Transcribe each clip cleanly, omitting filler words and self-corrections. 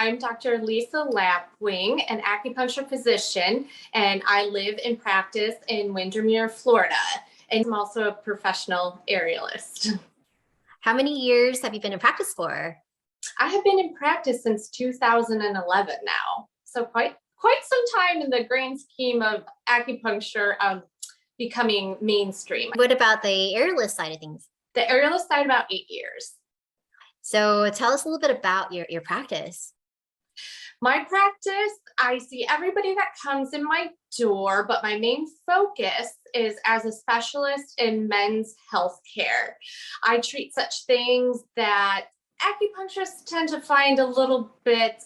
I'm Dr. Lisa Lapwing, an acupuncture physician, and I live and practice in Windermere, Florida. And I'm also a professional aerialist. How many years have you been in practice for? I have been in practice since 2011 now. So quite some time in the grand scheme of acupuncture becoming mainstream. What about the aerialist side of things? The aerialist side, about 8 years. So tell us a little bit about your practice. My practice, I see everybody that comes in my door, but my main focus is as a specialist in men's health care. I treat such things that acupuncturists tend to find a little bit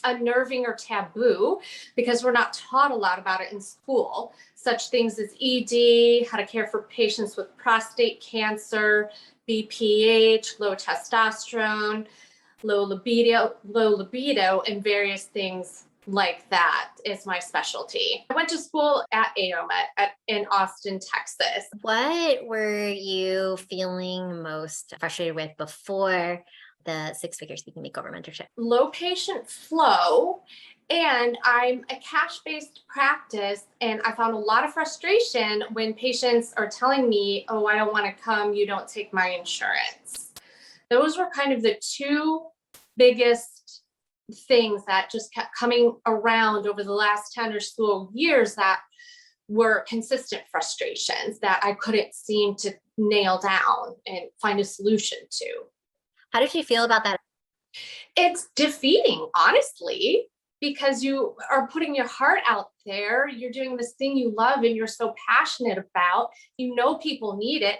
unnerving or taboo because we're not taught a lot about it in school. Such things as ED, how to care for patients with prostate cancer, BPH, low testosterone, low libido, and various things like that is my specialty. I went to school at AOMA in Austin, Texas. What were you feeling most frustrated with before the six-figure Speaking Makeover Mentorship? Low patient flow, and I'm a cash-based practice, and I found a lot of frustration when patients are telling me, oh, I don't want to come, you don't take my insurance. Those were kind of the two biggest things that just kept coming around over the last 10 or so years that were consistent frustrations that I couldn't seem to nail down and find a solution to. How did you feel about that? It's defeating, honestly, because you are putting your heart out there. You're doing this thing you love and you're so passionate about. You know people need it.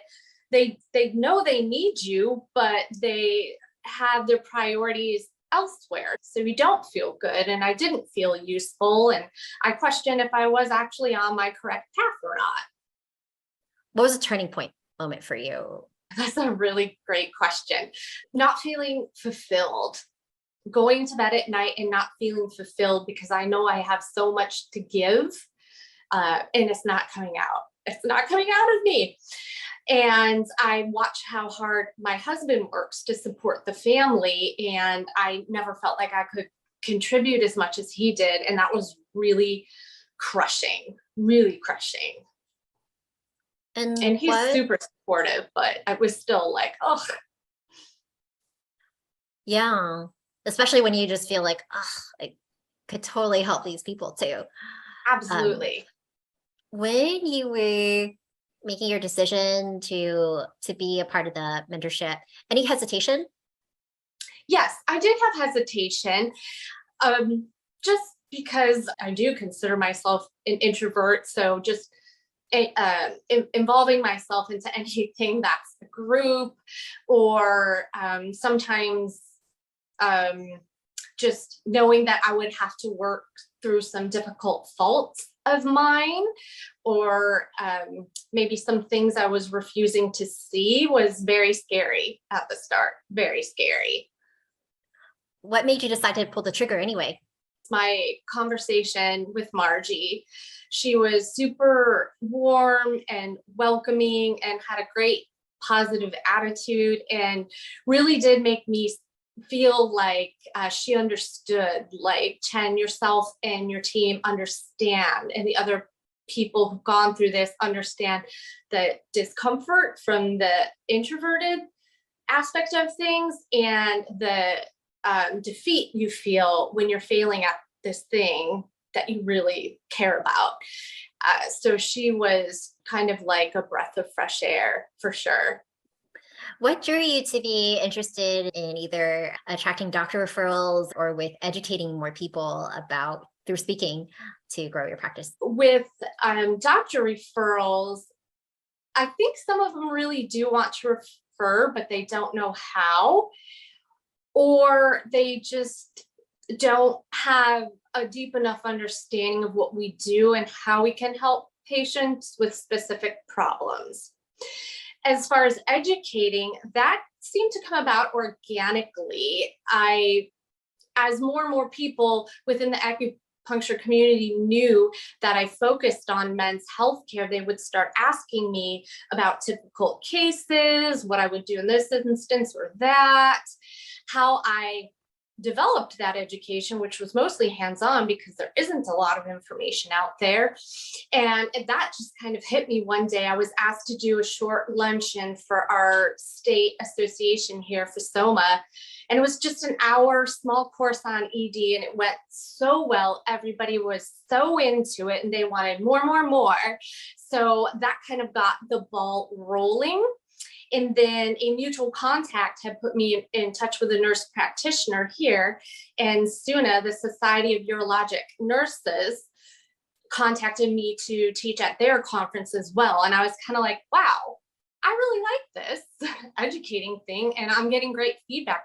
They know they need you, but they have their priorities elsewhere. So you don't feel good. And I didn't feel useful. And I questioned if I was actually on my correct path or not. What was a turning point moment for you? That's a really great question. Not feeling fulfilled, going to bed at night and not feeling fulfilled because I know I have so much to give and it's not coming out. It's not coming out of me. And I watch how hard my husband works to support the family. And I never felt like I could contribute as much as he did. And that was really crushing, really crushing. And he's super supportive, but I was still like, oh. Yeah, especially when you just feel like, oh, I could totally help these people too. Absolutely. When you were making your decision to be a part of the mentorship, any hesitation? Yes, I did have hesitation, just because I do consider myself an introvert. So just involving myself into anything that's a group or sometimes just knowing that I would have to work through some difficult faults of mine or maybe some things I was refusing to see was very scary at the start, very scary. What made you decide to pull the trigger anyway? My conversation with Margie, she was super warm and welcoming and had a great positive attitude and really did make me feel like she understood, like, Chen, yourself and your team understand, and the other people who've gone through this understand the discomfort from the introverted aspect of things and the defeat you feel when you're failing at this thing that you really care about. So she was kind of like a breath of fresh air for sure. What drew you to be interested in either attracting doctor referrals or with educating more people about through speaking to grow your practice? With doctor referrals, I think some of them really do want to refer, but they don't know how, or they just don't have a deep enough understanding of what we do and how we can help patients with specific problems. As far as educating, that seemed to come about organically. As more and more people within the acupuncture community knew that I focused on men's healthcare, they would start asking me about typical cases, what I would do in this instance or that, how I developed that education, which was mostly hands-on because there isn't a lot of information out there. And that just kind of hit me one day. I was asked to do a short luncheon for our state association here for SOMA. And it was just an hour small course on ED, and it went so well. Everybody was so into it and they wanted more, more, more. So that kind of got the ball rolling. And then a mutual contact had put me in touch with a nurse practitioner here. And SUNA, the Society of Urologic Nurses, contacted me to teach at their conference as well. And I was kind of like, wow, I really like this educating thing, and I'm getting great feedback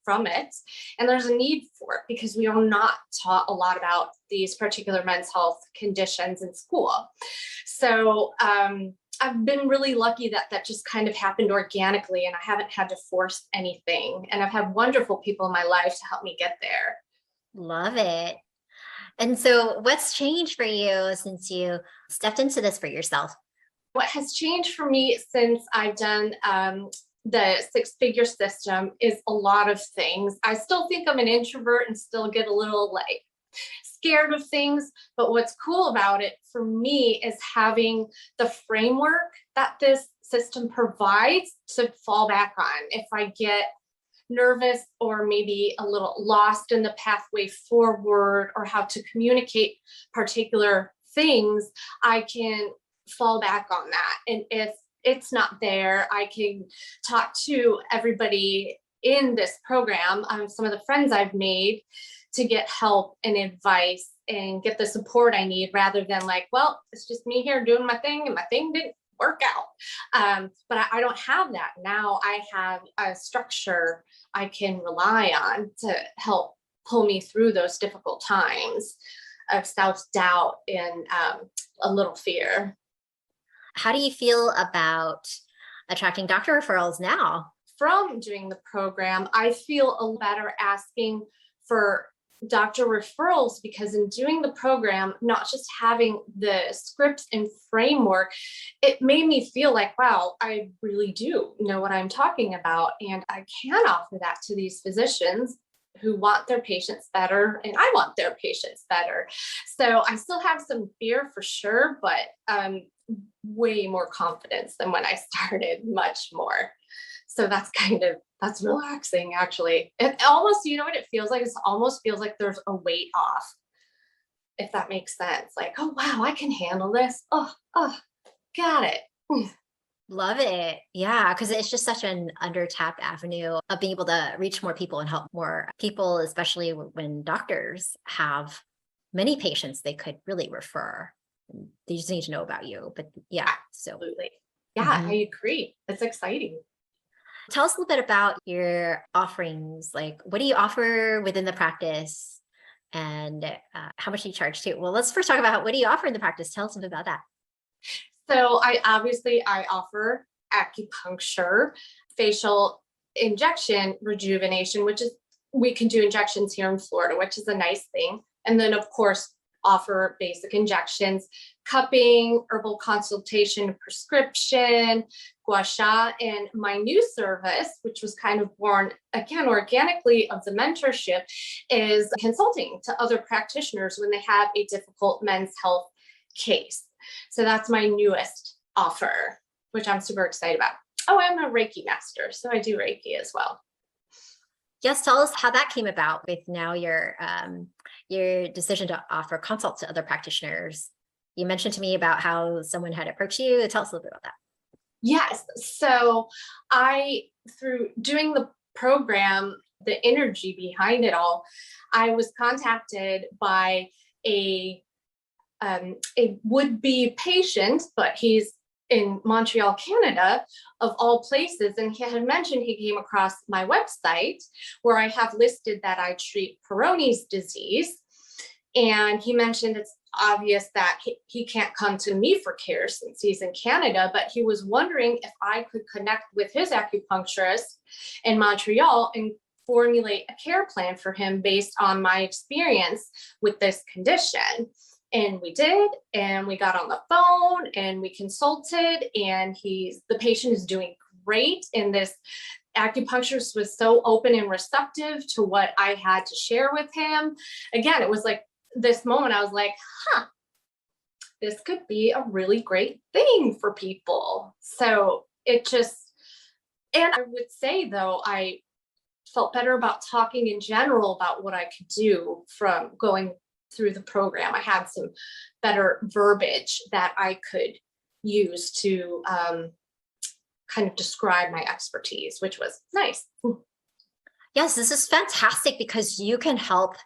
from it. And there's a need for it because we are not taught a lot about these particular men's health conditions in school. So I've been really lucky that that just kind of happened organically, and I haven't had to force anything. And I've had wonderful people in my life to help me get there. Love it. And so what's changed for you since you stepped into this for yourself? What has changed for me since I've done the six-figure system is a lot of things. I still think I'm an introvert and still get a little like scared of things. But what's cool about it for me is having the framework that this system provides to fall back on. If I get nervous or maybe a little lost in the pathway forward or how to communicate particular things, I can fall back on that. And if it's not there, I can talk to everybody in this program, some of the friends I've made, to get help and advice and get the support I need, rather than like, well, it's just me here doing my thing and my thing didn't work out. But I don't have that. Now I have a structure I can rely on to help pull me through those difficult times of self-doubt and a little fear. How do you feel about attracting doctor referrals now? From doing the program, I feel a little better asking for doctor referrals, because in doing the program, not just having the scripts and framework, it made me feel like, wow, I really do know what I'm talking about. And I can offer that to these physicians who want their patients better, and I want their patients better. So I still have some fear for sure, but way more confidence than when I started, much more. So that's relaxing, actually. It almost, you know what it feels like? It almost feels like there's a weight off, if that makes sense. Like, oh, wow, I can handle this. Oh, got it. Love it. Yeah, because it's just such an under-tapped avenue of being able to reach more people and help more people, especially when doctors have many patients they could really refer. They just need to know about you. But yeah, absolutely. Yeah, I agree. That's exciting. Tell us a little bit about your offerings. Like, what do you offer within the practice, and how much do you charge too? Well, let's first talk about what do you offer in the practice. Tell us a bit about that. So I offer acupuncture, facial injection rejuvenation, which is, we can do injections here in Florida, which is a nice thing. And then of course, offer basic injections, cupping, herbal consultation, prescription, gua sha, and my new service, which was kind of born again organically of the mentorship, is consulting to other practitioners when they have a difficult men's health case. So that's my newest offer, which I'm super excited about. Oh, I'm a Reiki master, so I do Reiki as well. Yes, tell us how that came about with now your decision to offer consults to other practitioners. You mentioned to me about how someone had approached you. Tell us a little bit about that. Yes. So through doing the program, the energy behind it all, I was contacted by a would-be patient, but he's in Montreal, Canada, of all places. And he had mentioned he came across my website where I have listed that I treat Peyronie's disease. And he mentioned it's obvious that he can't come to me for care since he's in Canada, but he was wondering if I could connect with his acupuncturist in Montreal and formulate a care plan for him based on my experience with this condition. And we did, and we got on the phone and we consulted, and the patient is doing great in this acupuncturist was so open and receptive to what I had to share with him. Again, it was like this moment I was like, this could be a really great thing for people. So it just, and I would say though, I felt better about talking in general about what I could do from going through the program. I had some better verbiage that I could use to kind of describe my expertise, which was nice. Yes, this is fantastic because you can help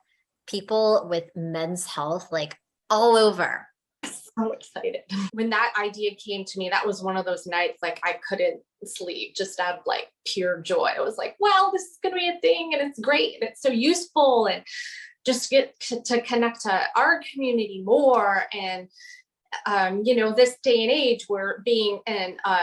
people with men's health like all over. So excited. When that idea came to me, that was one of those nights like I couldn't sleep just out of like pure joy. I was like, well, this is going to be a thing and it's great and it's so useful, and just get to connect to our community more. And this day and age where being in a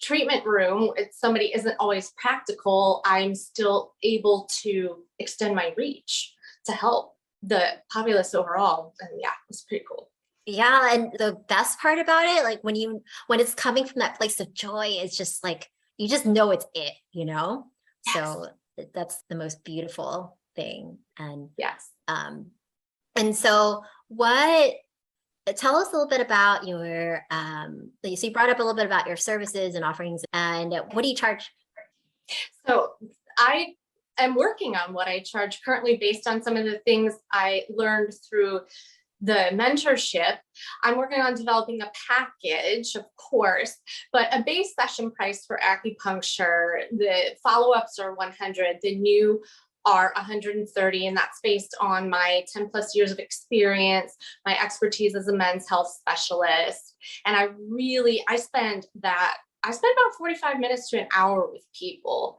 treatment room, if somebody isn't always practical, I'm still able to extend my reach to help the populace overall. And yeah, it's pretty cool. Yeah. And the best part about it, like when it's coming from that place of joy, it's just like, you just know it's it, Yes. So that's the most beautiful thing. And yes. And so tell us a little bit about your, so you brought up a little bit about your services and offerings, and what do you charge? So I am working on what I charge currently based on some of the things I learned through the mentorship. I'm working on developing a package, of course, but a base session price for acupuncture. The follow-ups are 100, the new are 130, and that's based on my 10 plus years of experience, my expertise as a men's health specialist. And I spend about 45 minutes to an hour with people.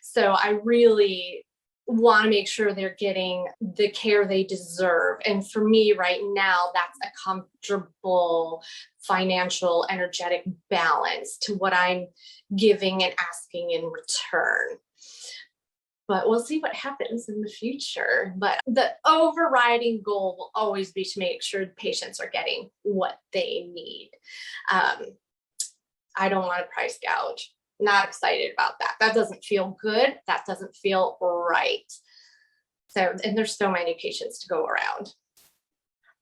So I really want to make sure they're getting the care they deserve. And for me right now, that's a comfortable financial, energetic balance to what I'm giving and asking in return. But we'll see what happens in the future. But the overriding goal will always be to make sure patients are getting what they need. I don't want to price gouge. Not excited about that. That doesn't feel good. That doesn't feel right. So, and there's so many patients to go around.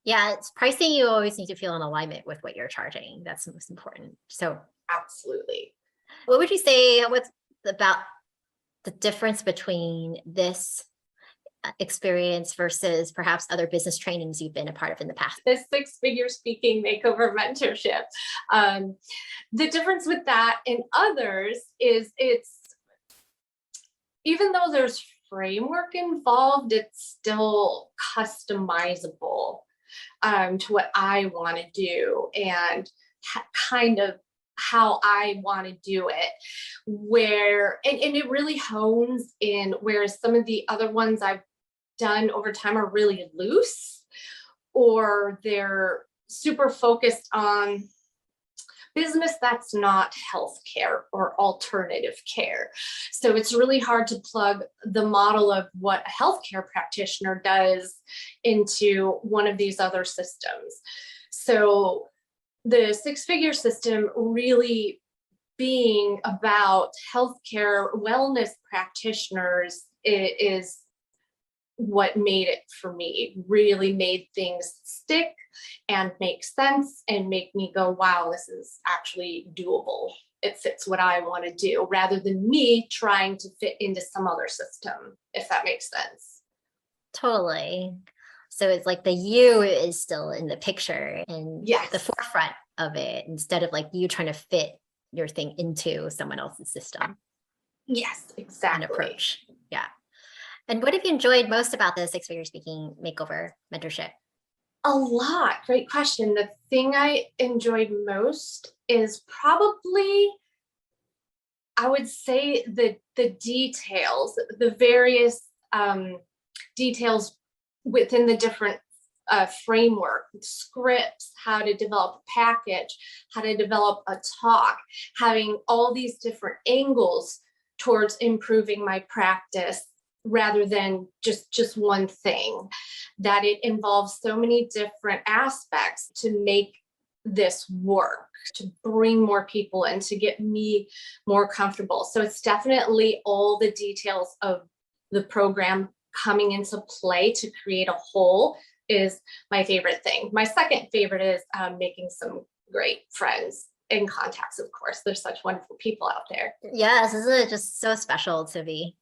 Yeah, it's pricing. You always need to feel in alignment with what you're charging. That's the most important. So absolutely. What would you say, what's about the difference between this experience versus perhaps other business trainings you've been a part of in the past? The 6-figure Speaking Makeover Mentorship. The difference with that and others is even though there's framework involved, it's still customizable to what I want to do and kind of how I want to do it, and it really hones in, whereas some of the other ones I've done over time are really loose, or they're super focused on business that's not healthcare or alternative care. So it's really hard to plug the model of what a healthcare practitioner does into one of these other systems. So the 6-figure system really being about healthcare wellness practitioners is what made it for me, really made things stick and make sense and make me go, wow, this is actually doable. It fits what I want to do, rather than me trying to fit into some other system, if that makes sense. Totally. So it's like the you is still in the picture and yes. the forefront of it, instead of like you trying to fit your thing into someone else's system. Yes, exactly. An approach. Yeah. And what have you enjoyed most about the 6-figure Speaking Makeover Mentorship? A lot. Great question. The thing I enjoyed most is probably, I would say, the details, the various details within the different framework, scripts, how to develop a package, how to develop a talk, having all these different angles towards improving my practice, rather than just one thing, that it involves so many different aspects to make this work to bring more people and to get me more comfortable. So it's definitely all the details of the program coming into play to create a whole is my favorite thing. My second favorite is making some great friends and contacts. Of course, there's such wonderful people out there. Yes, this is just so special to be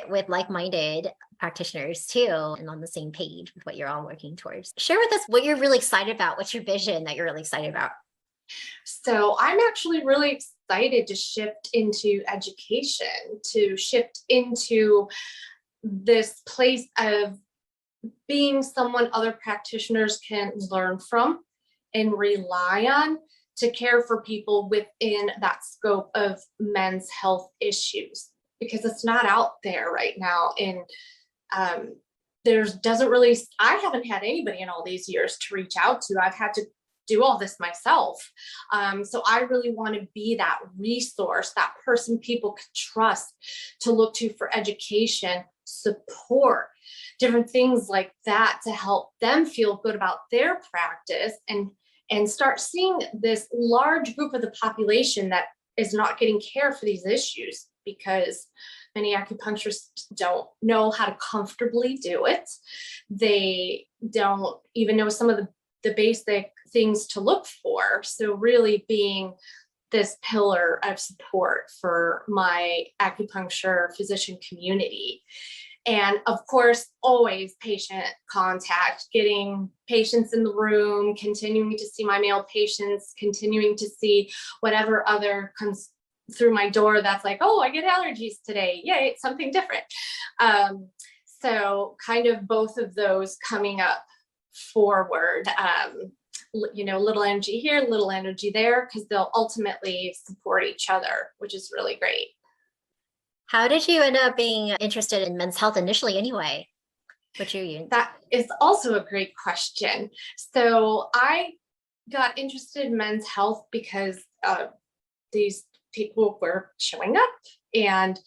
with like-minded practitioners too, and on the same page with what you're all working towards. Share with us what you're really excited about. What's your vision that you're really excited about? So I'm actually really excited to shift into education, to shift into this place of being someone other practitioners can learn from and rely on to care for people within that scope of men's health issues, because it's not out there right now. And I haven't had anybody in all these years to reach out to. I've had to do all this myself. So I really want to be that resource, that person people can trust to look to for education, support, different things like that to help them feel good about their practice and start seeing this large group of the population that is not getting care for these issues, because many acupuncturists don't know how to comfortably do it. They don't even know some of the basic things to look for. So really being this pillar of support for my acupuncture physician community. And of course, always patient contact, getting patients in the room, continuing to see my male patients, continuing to see whatever other comes through my door that's like, oh, I get allergies today. Yay, it's something different. So kind of both of those coming up forward, little energy here, little energy there, because they'll ultimately support each other, which is really great. How did you end up being interested in men's health initially anyway? That is also a great question. So I got interested in men's health because these people were showing up, and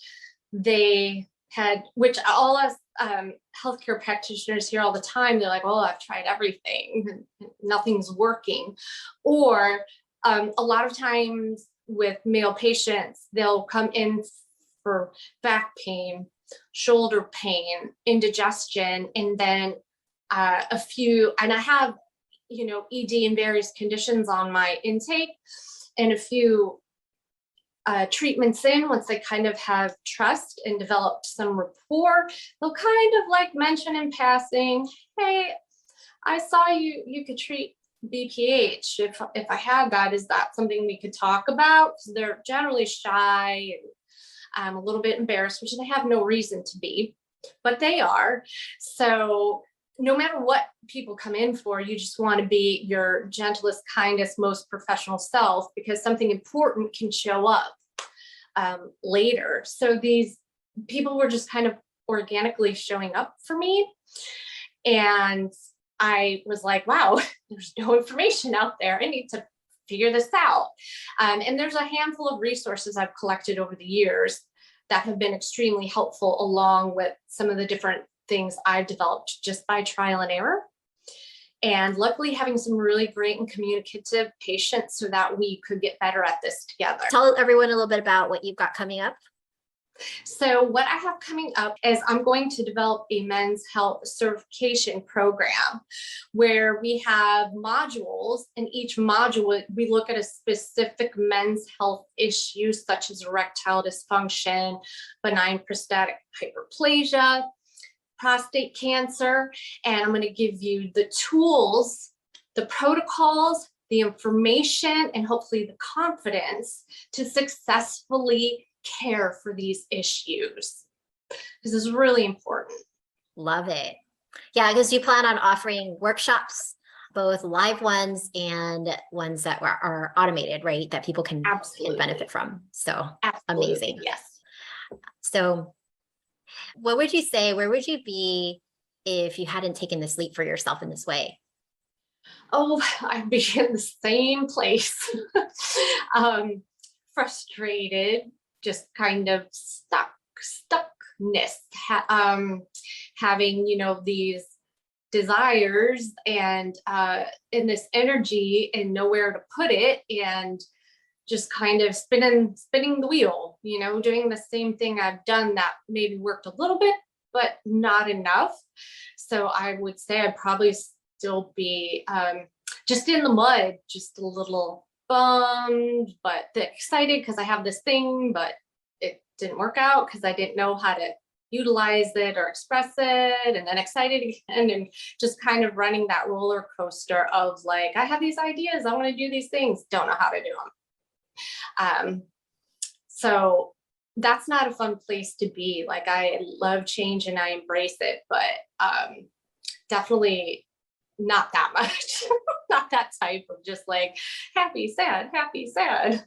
they had, which all us healthcare practitioners hear all the time. They're like, oh, I've tried everything, nothing's working. Or a lot of times with male patients, they'll come in for back pain, shoulder pain, indigestion, and then and I have, ED and various conditions on my intake, and a few treatments in, once they kind of have trust and developed some rapport, they'll kind of like mention in passing, hey, I saw you could treat BPH. If I had that, is that something we could talk about? Because they're generally shy and a little bit embarrassed, which they have no reason to be, but they are. So no matter what people come in for, you just want to be your gentlest, kindest, most professional self, because something important can show up later. So these people were just kind of organically showing up for me. And I was like, wow, there's no information out there. I need to figure this out. And there's a handful of resources I've collected over the years that have been extremely helpful, along with some of the different things I've developed just by trial and error. And luckily having some really great and communicative patients so that we could get better at this together. Tell everyone a little bit about what you've got coming up. So what I have coming up is I'm going to develop a men's health certification program where we have modules, and each module we look at a specific men's health issue, such as erectile dysfunction, benign prostatic hyperplasia, prostate cancer. And I'm going to give you the tools, the protocols, the information, and hopefully the confidence to successfully care for these issues. This is really important. Love it. Yeah, because you plan on offering workshops, both live ones and ones that are automated, right? That people can benefit from. So Absolutely. Amazing. Yes. So what would you say, where would you be if you hadn't taken this leap for yourself in this way? Oh, I'd be in the same place. Frustrated, just kind of stuckness, having, these desires and in this energy and know where to put it, and just kind of spinning the wheel, doing the same thing I've done that maybe worked a little bit, but not enough. So I would say I'd probably still be just in the mud, just a little bummed, but excited because I have this thing, but it didn't work out because I didn't know how to utilize it or express it, and then excited again, and just kind of running that roller coaster of like, I have these ideas, I want to do these things, don't know how to do them. So that's not a fun place to be. Like, I love change and I embrace it, but definitely not that much. Not that type of just like happy, sad, happy, sad.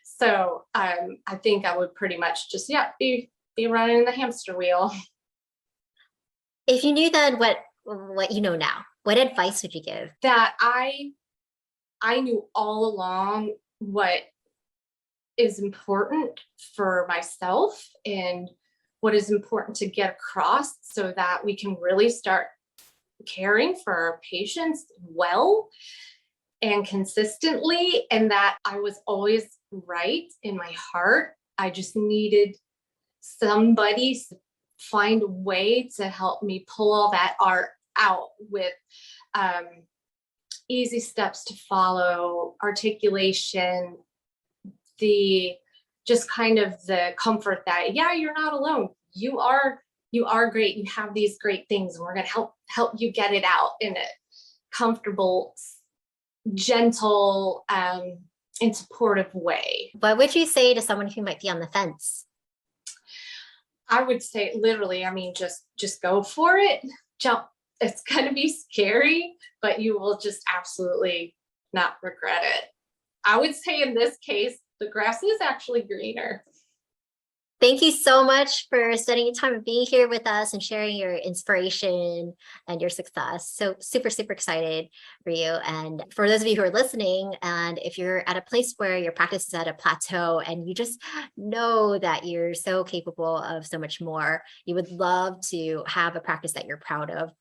So I think I would pretty much just be running the hamster wheel. If you knew then what you know now, what advice would you give? That I knew all along what is important for myself and what is important to get across so that we can really start caring for our patients well and consistently, and that I was always right in my heart. I just needed somebody to find a way to help me pull all that art out with easy steps to follow, articulation, the just kind of the comfort that, you're not alone. You are great. You have these great things, and we're going to help you get it out in a comfortable, gentle, and supportive way. What would you say to someone who might be on the fence? I would say literally, just go for it. Jump. It's going to be scary, but you will just absolutely not regret it. I would say in this case, the grass is actually greener. Thank you so much for spending time and being here with us and sharing your inspiration and your success. So super, super excited for you. And for those of you who are listening, and if you're at a place where your practice is at a plateau and you just know that you're so capable of so much more, you would love to have a practice that you're proud of,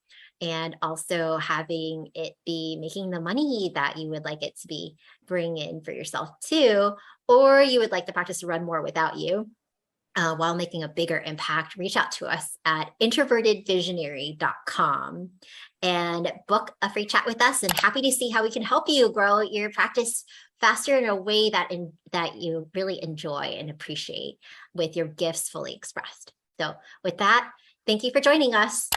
and also having it be making the money that you would like it to be, bring in for yourself too, or you would like the practice to run more without you. While making a bigger impact, reach out to us at introvertedvisionary.com and book a free chat with us, and happy to see how we can help you grow your practice faster in a way that you really enjoy and appreciate, with your gifts fully expressed. So with that, thank you for joining us.